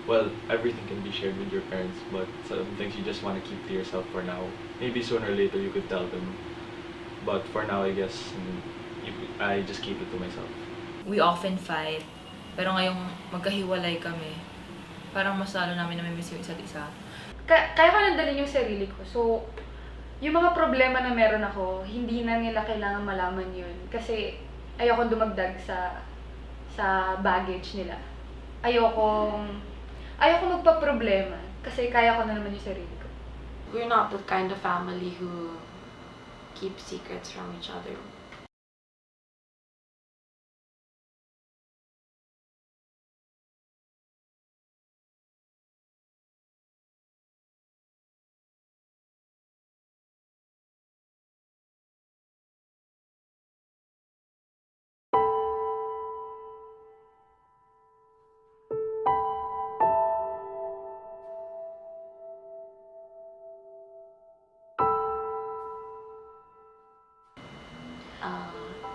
well, everything can be shared with your parents, but some things you just want to keep to yourself for now. Maybe sooner or later you could tell them, but for now, I guess I just keep it to myself. We often fight, pero ngayong magkahiwalay kami, parang mas lalo namin namimiss yung isa't isa. Kaya ko nandalin yung sarili ko. So, yung mga problema na meron ako, hindi na nila kailangan malaman yun. Kasi ayokong dumagdag sa baggage nila. Ayokong magpa-problema. Kasi kaya ko na naman yung sarili ko. We're not the kind of family who keep secrets from each other.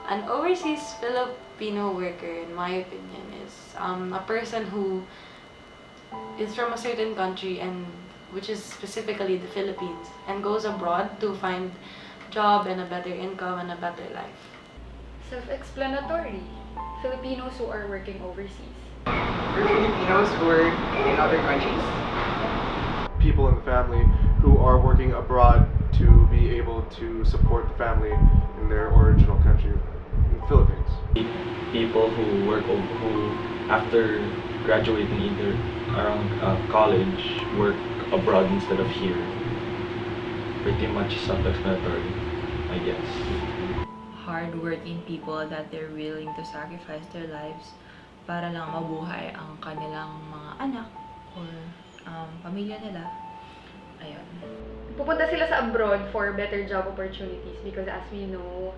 An overseas Filipino worker, in my opinion, is a person who is from a certain country, and which is specifically the Philippines, and goes abroad to find job and a better income and a better life. Self-explanatory. Filipinos who are working overseas. We're Filipinos who are in other countries. People in the family who are working abroad to be able to support the family in their original country, the Philippines. People who after graduating either around college work abroad instead of here. Pretty much self-explanatory, I guess. Hardworking people that they're willing to sacrifice their lives para lang mabuhay ang kanilang mga anak or pamilya nila. Ayun. Pupunta sila sa abroad for better job opportunities because as we know,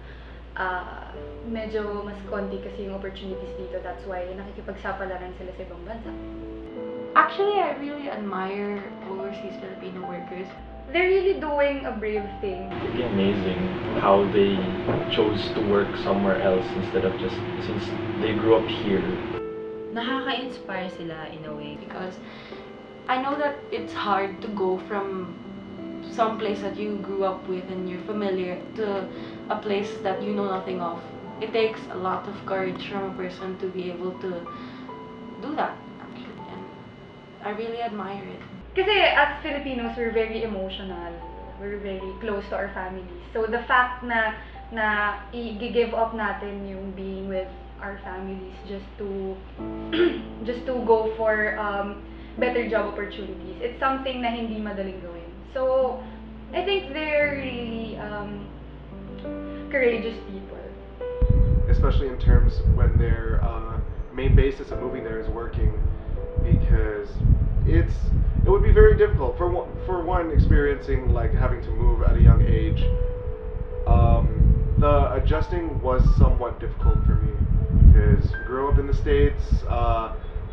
medyo mas konti kasi yung opportunities dito. That's why nakikipagsapalaran sila sa ibang bansa. Actually, I really admire overseas Filipino workers. They're really doing a brave thing. Pretty amazing how they chose to work somewhere else instead of since they grew up here. Nakaka-inspire sila in a way. Because I know that it's hard to go from some place that you grew up with and you're familiar to a place that you know nothing of. It takes a lot of courage from a person to be able to do that, actually, and I really admire it. Kasi as Filipinos, we're very emotional. We're very close to our families. So the fact na i-give up natin yung being with our families just to go for better job opportunities, it's something na hindi madaling gawin. So I think they're really courageous people. Especially in terms when their main basis of moving there is working, because it would be very difficult for one experiencing like having to move at a young age. The adjusting was somewhat difficult for me because I grew up in the States.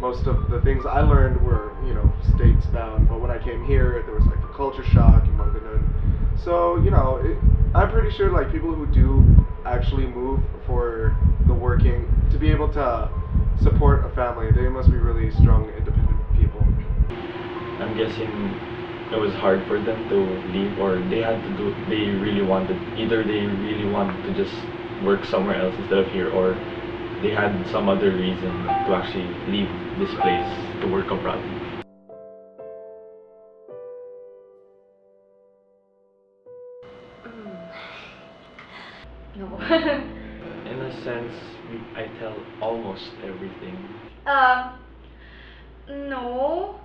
Most of the things I learned were, States bound, but when I came here, there was like the culture shock, yung mga ganun. So, I'm pretty sure like people who do actually move for the working, to be able to support a family, they must be really strong, independent people. I'm guessing it was hard for them to leave, or they really wanted to just work somewhere else instead of here, or they had some other reason to actually leave this place to work abroad. No. In a sense, I tell almost everything. No.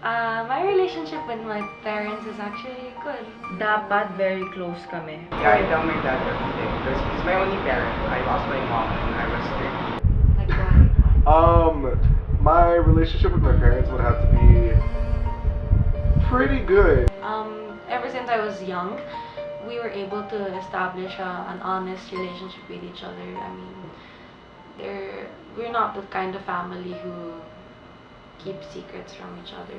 My relationship with my parents is actually good. Dapat very close kami. Yeah, I tell my dad everything because he's my only parent. I lost my mom when I was 13. Like why? My relationship with my parents would have to be pretty good. Ever since I was young, we were able to establish an honest relationship with each other. I mean, we're not the kind of family who keep secrets from each other.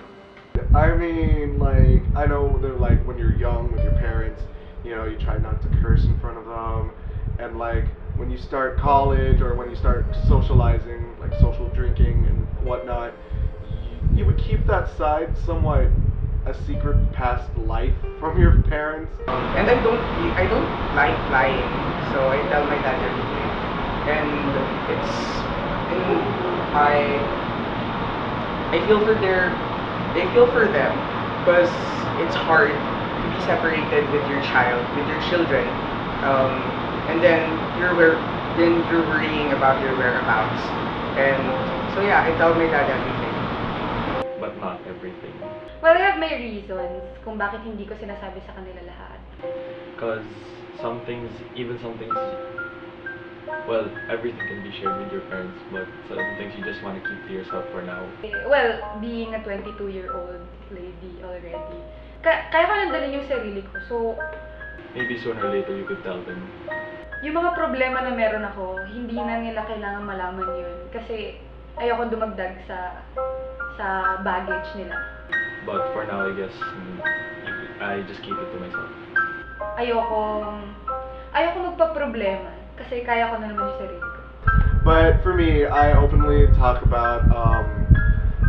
I mean, like, I know they're like when you're young with your parents, you try not to curse in front of them, and like when you start college or when you start socializing, like social drinking and whatnot, you would keep that side somewhat a secret past life from your parents. And I don't like lying, so I tell my dad everything. And I feel for them because it's hard to be separated with your child, with your children, and then you're worrying about your whereabouts. And so yeah, I tell my dad everything. But not everything. Well, I have my reasons kung bakit hindi ko sinasabi sa kanila lahat. Because some things, well, everything can be shared with your parents, but some things you just want to keep to yourself for now. Well, being a 22-year-old lady already, kaya ko nandalin yung sarili ko. So, Maybe sooner or later you could tell them. yung mga problema na meron ako, hindi na nila kailangan malaman yun. Kasi ayoko dumagdag sa baggage nila. But for now, I guess I just keep it to myself. Ayoko magpa-problema. Kasi kaya ko na naman yung sarili ko. But for me, I openly talk about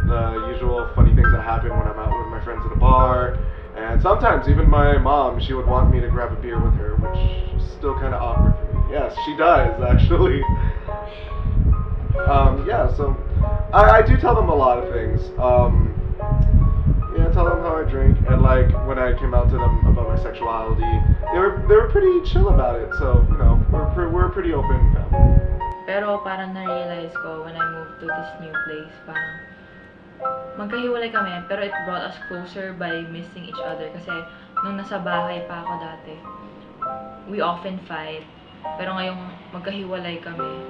the usual funny things that happen when I'm out with my friends at a bar. And sometimes even my mom, she would want me to grab a beer with her, which is still kind of awkward for me. Yes, she does, actually. Yeah, so I do tell them a lot of things. Yeah, tell them how I drink, and like when I came out to them about my sexuality, they were pretty chill about it. So you know, we're a pretty open family. Pero parang na-realize ko when I moved to this new place, parang magkahiwalay kami, pero it brought us closer by missing each other. Kasi nung nasa bahay pa ako dati, we often fight. Pero ngayong magkahiwalay kami,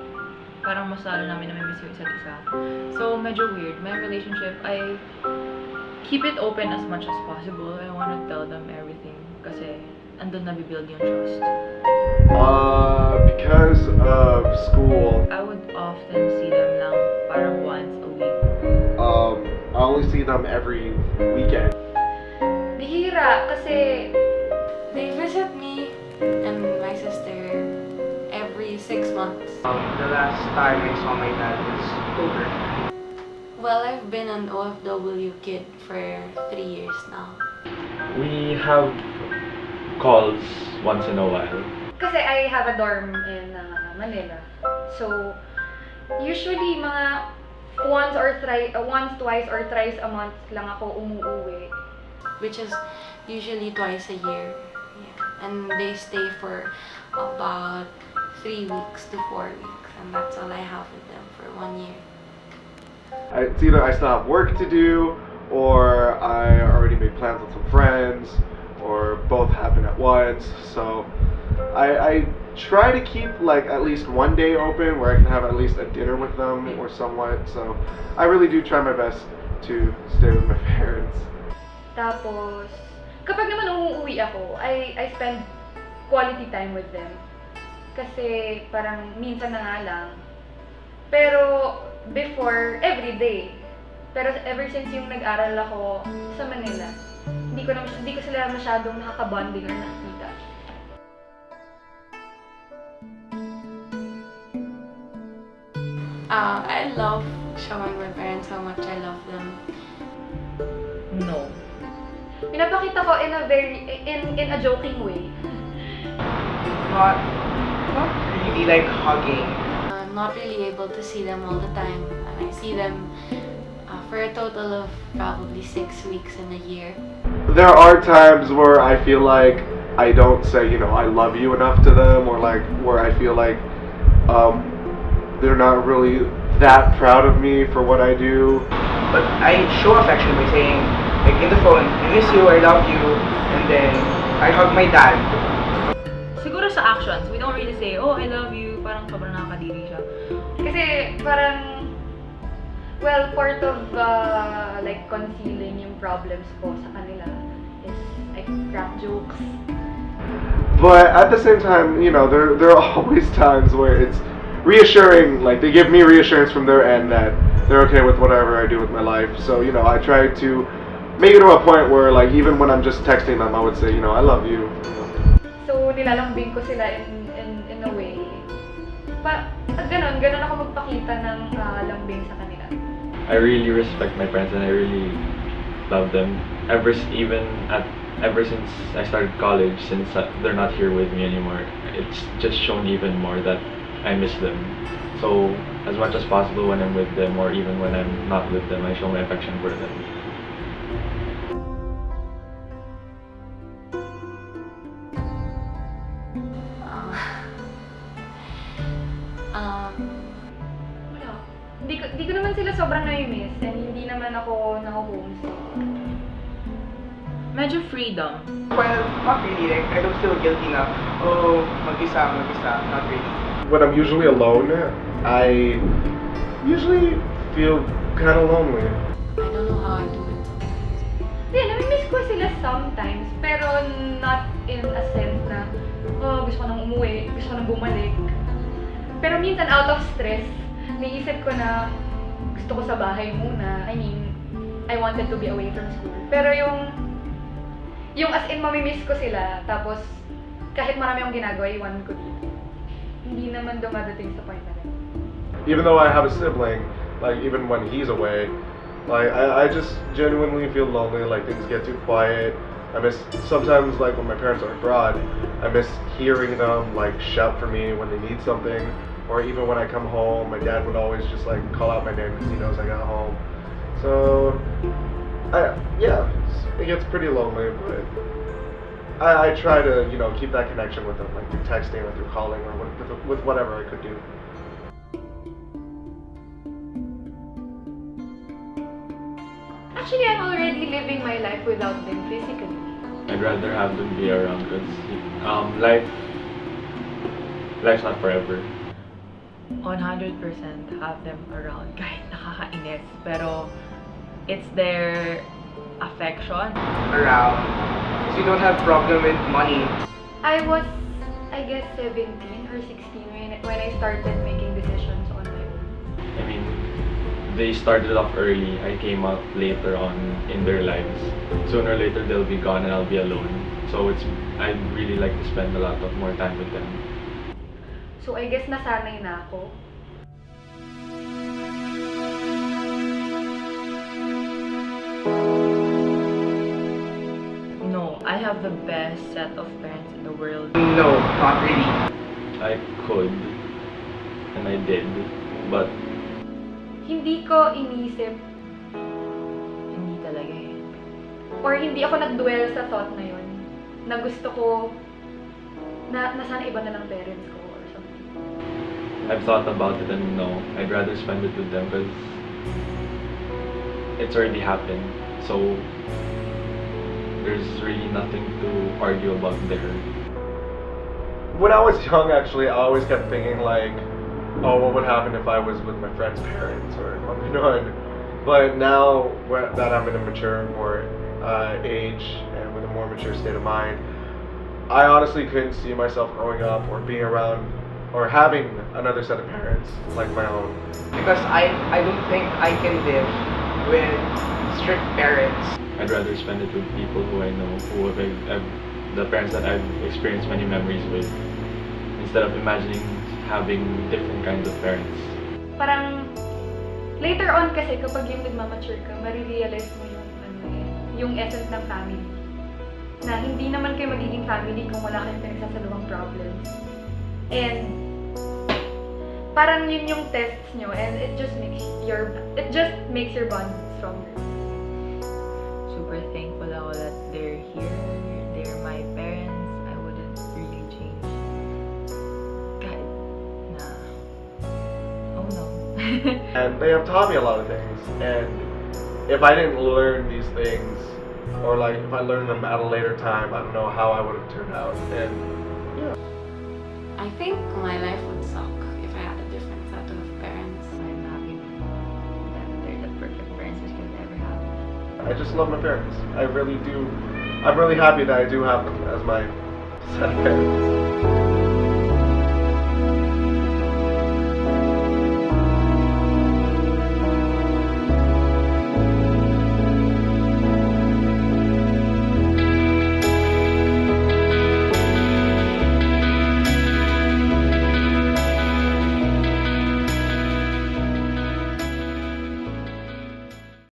parang mas lalo namin na miss yung isa't isa. So, medyo weird. My relationship, I keep it open as much as possible. I want to tell them everything. Kasi andun na bibuild yung trust. Because of school, I would often see them lang parang once a week. I only see them every weekend. Bihira, kasi They visit me and my sister every 6 months. The last time I saw my dad was October. Well, I've been an OFW kid for 3 years now. We have calls once in a while. Kasi I have a dorm in Manila. So, usually mga once, twice, or thrice a month lang ako umuuwi. Which is usually twice a year. Yeah. And they stay for about 3 weeks to 4 weeks. And that's all I have with them for 1 year. It's either I still have work to do, or I already made plans with some friends, or both happen at once. So I try to keep like at least one day open where I can have at least a dinner with them or somewhat. So I really do try my best to stay with my parents. Tapos, kapag naman umuwi ako, I spend quality time with them. Kasi parang minsan na nga lang. Pero before, every day. Pero ever since yung nag-aral ako sa Manila, hindi ko sila masyadong nakaka-bonding or nakikita. I love showing my parents how much I love them. No. Pinapakita ko in a joking way. Not really like hugging. I'm not really able to see them all the time. And I see them for a total of probably 6 weeks in a year. There are times where I feel like I don't say, you know, I love you enough to them, or like where I feel like they're not really that proud of me for what I do. But I show affection by saying, like in the phone, I miss you, I love you, and then I hug my dad. Siguro sa actions, we don't really say, oh, I love you, parang sobrang nakakadiri siya. Kasi parang, well, part of like concealing yung problems ko sa kanila is I crack jokes. But at the same time, you know, there are always times where it's reassuring, like they give me reassurance from their end that they're okay with whatever I do with my life. So, you know, I try to make it to a point where like even when I'm just texting them, I would say, you know, I love you. So, nilalambing ko sila in a way. At ganun ako magpakita ng lambing sa kanila. I really respect my parents and I really love them. Ever since I started college, since they're not here with me anymore, it's just shown even more that I miss them. So as much as possible when I'm with them or even when I'm not with them, I show my affection for them. Wala. Hindi ko naman sila sobrang na-miss and hindi naman ako na-homesick. Medyo freedom. Well, not really. Like, I don't feel guilty na, oh, mag-isa. Not really. When I'm usually alone, I usually feel kind of lonely. I don't know how I do it. Hindi, nami-miss ko sila sometimes, pero not in a sense na, oh, gusto ko nang umuwi, gusto ko nang bumalik. Pero minsan out of stress, naisip ko na gusto ko sa bahay muna. I mean, I wanted to be away from school. Pero yung as in mamimiss ko sila, tapos kahit marami akong ginagawa, iwan ko dito. Hindi naman dumadating sa point na rin. Even though I have a sibling, like even when he's away, like I just genuinely feel lonely. Like things get too quiet. I miss sometimes like when my parents are abroad, I miss hearing them like shout for me when they need something, or even when I come home, my dad would always just like call out my name because he knows I got home. So, yeah, it gets pretty lonely, but I try to keep that connection with them, like through texting or through calling or with whatever I could do. Actually, I'm already living my life without them physically. I'd rather have them be around because life's not forever. 100% have them around kahit nakakainis. Pero it's their affection. Around. So you don't have problem with money. I was, I guess, 17 or 16 when I started making decisions on my own. I mean, they started off early. I came up later on in their lives. Sooner or later, they'll be gone and I'll be alone. So I'd really like to spend a lot of more time with them. So I guess nasanay na ako. No, I have the best set of parents in the world. No, not really. I could, and I did, but Hindi ko inisip Hindi talaga eh. or hindi ako nag-dwell sa thought na yun na gusto ko na sana iba na lang parents ko or something. I've thought about it and no, I'd rather spend it with them because it's already happened. So there's really nothing to argue about there. When I was young, actually, I always kept thinking like, oh, what would happen if I was with my friend's parents or But now that I'm in a mature, more age and with a more mature state of mind, I honestly couldn't see myself growing up or being around or having another set of parents like my own. Because I don't think I can live with strict parents. I'd rather spend it with people who I know, the parents that I've experienced many memories with, instead of imagining having different kinds of parents. Parang later on kasi kapag yung nagmamature ka, marirealize mo yung essence ng family. Na hindi naman kayo magiging family kung wala kayong pinagsasalubang problems. And parang yun yung tests nyo and it just makes your bond stronger. Super thankful ako that they're here. They're my parents. I wouldn't really change. Kahit na, oh no. And they have taught me a lot of things. And if I didn't learn these things, or like if I learned them at a later time, I don't know how I would have turned out. And yeah. I think my life would suck if I had a different set of parents. I'm happy that they're the perfect parents I could ever have. I just love my parents. I really do. I'm really happy that I do have them as my set of parents.